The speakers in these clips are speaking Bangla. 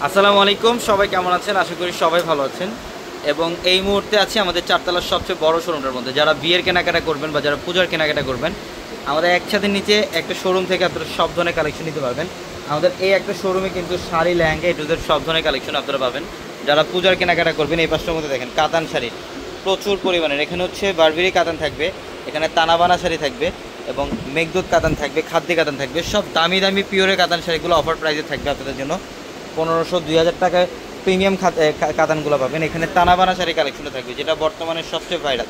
আসসালামু আলাইকুম, সবাই কেমন আছেন? আশা করি সবাই ভালো আছেন। এবং এই মুহূর্তে আছি আমাদের চারতলার সবচেয়ে বড় শোরুমটার মধ্যে। যারা বিয়ের কেনাকাটা করবেন বা যারা পূজার কেনাকাটা করবেন, আমাদের একসাথে নিচে একটা শোরুম থেকে আপনারা সব ধরনের কালেকশন নিতে পারবেন। আমাদের এই একটা শোরুমে কিন্তু শাড়ি, লেহেঙ্গা, এটুদের সব ধরনের কালেকশন আপনারা পাবেন। যারা পূজার কেনাকাটা করবেন, এই পাশটার মধ্যে দেখেন কাতান শাড়ি প্রচুর পরিমাণের। এখানে হচ্ছে বারবেরি কাতান থাকবে, এখানে তানাবানা শাড়ি থাকবে এবং মেঘদূত কাতান থাকবে, খাদ্যি কাতান থাকবে। সব দামি দামি পিওরের কাতান শাড়িগুলো অফার প্রাইসে থাকবে আপনাদের জন্য। 1500-2000 টাকায় প্রিমিয়াম কাতানগুলো পাবেন। এখানে তানাবানা শাড়ি কালেকশনও থাকবে, যেটা বর্তমানে সবচেয়ে ভাইরাল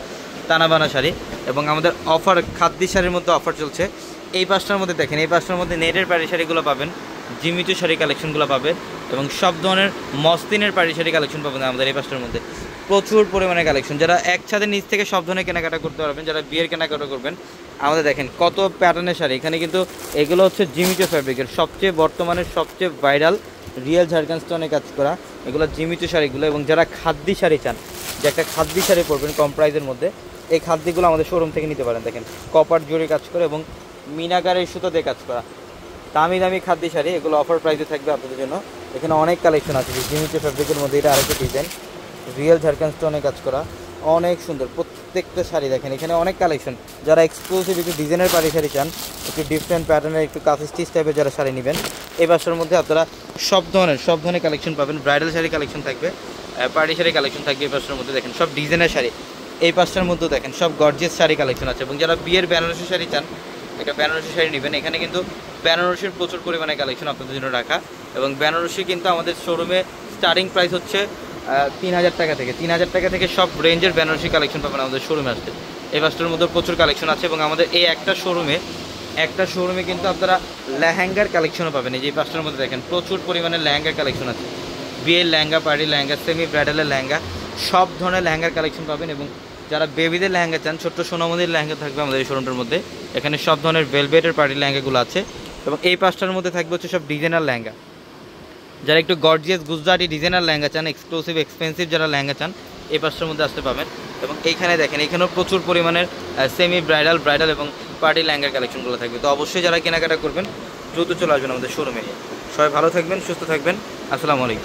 তানাবানা শাড়ি। এবং আমাদের অফার খাদ্যি শাড়ির মধ্যে অফার চলছে। এই পাঁচটার মধ্যে দেখেন, এই পাঁচটার মধ্যে নেটের পাড়ি শাড়িগুলো পাবেন, জিমিচু শাড়ি কালেকশনগুলো পাবেন এবং সব ধরনের মসলিনের পাড়ি শাড়ি কালেকশন পাবেন আমাদের এই পাঁচটার মধ্যে। প্রচুর পরিমাণে কালেকশন, যারা একসাথে নিচ থেকে সব ধরনের কেনাকাটা করতে পারবেন, যারা বিয়ের কেনাকাটা করবেন, আমাদের দেখেন কত প্যাটার্নের শাড়ি। এখানে কিন্তু এগুলো হচ্ছে জিমিচু ফ্যাব্রিকের সবচেয়ে বর্তমানে সবচেয়ে ভাইরাল রিয়েল ঝাড়খান্ড স্টোনে কাজ করা এগুলো জিমিচু শাড়িগুলো। এবং যারা খাদ্যি শাড়ি চান, যে একটা খাদ্যি শাড়ি পরবেন কম প্রাইসের মধ্যে, এই খাদ্যিগুলো আমাদের শোরুম থেকে নিতে পারেন। দেখেন কপার জড়ি কাজ করে এবং মিনাকারের সুতো দিয়ে কাজ করা দামি দামি খাদ্যি শাড়ি, এগুলো অফার প্রাইসে থাকবে আপনাদের জন্য। এখানে অনেক কালেকশন আছে জিমিচু ফ্যাব্রিকের মধ্যে। এটা আরেকটা ডিজাইন, রিয়েল ঝাড়খান্ড স্টোনে কাজ করা, অনেক সুন্দর প্রত্যেকটা শাড়ি। দেখেন এখানে অনেক কালেকশন। যারা এক্সক্লুসিভ একটু ডিজাইনের পাড়ি শাড়ি চান, একটু ডিফারেন্ট প্যাটার্নের একটু কাঁথা স্টিচ টাইপের যারা শাড়ি নেবেন, এই বাসার মধ্যে আপনারা সব ধরনের কালেকশন পাবেন। ব্রাইডাল শাড়ি কালেকশন থাকবে, পার্টি শাড়ি কালেকশন থাকবে এই পাশটার মধ্যে। দেখেন সব ডিজাইনের শাড়ি এই পাশটার মধ্যে দেখেন সব গর্জিয়াস শাড়ি কালেকশন আছে। এবং যারা বিয়ের বেনারসি শাড়ি চান, একটা বেনারসি শাড়ি নেবেন। এখানে কিন্তু বেনারসির প্রচুর পরিমাণে কালেকশন আপনাদের জন্য রাখা। এবং বেনারসি কিন্তু আমাদের শোরুমে স্টার্টিং প্রাইস হচ্ছে 3000 টাকা থেকে। 3000 টাকা থেকে সব রেঞ্জের বেনারসি কালেকশন পাবেন আমাদের শোরুমে আসতে। এই পাশটার মধ্যে প্রচুর কালেকশন আছে। এবং আমাদের এই একটা শোরুমে কিন্তু আপনারা লেহেঙ্গার কালেকশনও পাবেন। এই যে পাঁচটার মধ্যে দেখেন প্রচুর পরিমাণে লেহেঙ্গার কালেকশন আছে। বিয়ের লেহেঙ্গা, পার্টি লেহেঙ্গা, সেমি ব্রাইডালের লেহেঙ্গা, সব ধরনের লেহেঙ্গার কালেকশন পাবেন। এবং যারা বেবিদের লেহেঙ্গা চান, ছোট্ট সোনামণির লেহেঙ্গা থাকবে আমাদের এই শোরুমটার মধ্যে। এখানে সব ধরনের ভেলভেটের পার্টি লেহেঙ্গাগুলো আছে। এবং এই পাঁচটার মধ্যে থাকবে হচ্ছে সব ডিজাইনার লেহেঙ্গা। যারা একটু গর্জিয়াস গুজরাটি ডিজাইনার লেহেঙ্গা চান, এক্সক্লুসিভ এক্সপেন্সিভ যারা লেহেঙ্গা চান, এই পাঁচটার মধ্যে আসতে পাবেন। এবং এইখানে দেখেন এখানেও প্রচুর পরিমাণের সেমি ব্রাইডাল এবং পার্টি লেহেঙ্গার কালেকশনগুলো থাকবে। তো অবশ্যই যারা কেনাকাটা করবেন দ্রুত চলে আসবেন আমাদের শোরুমে। সবাই ভালো থাকবেন, সুস্থ থাকবেন। আসসালামু আলাইকুম।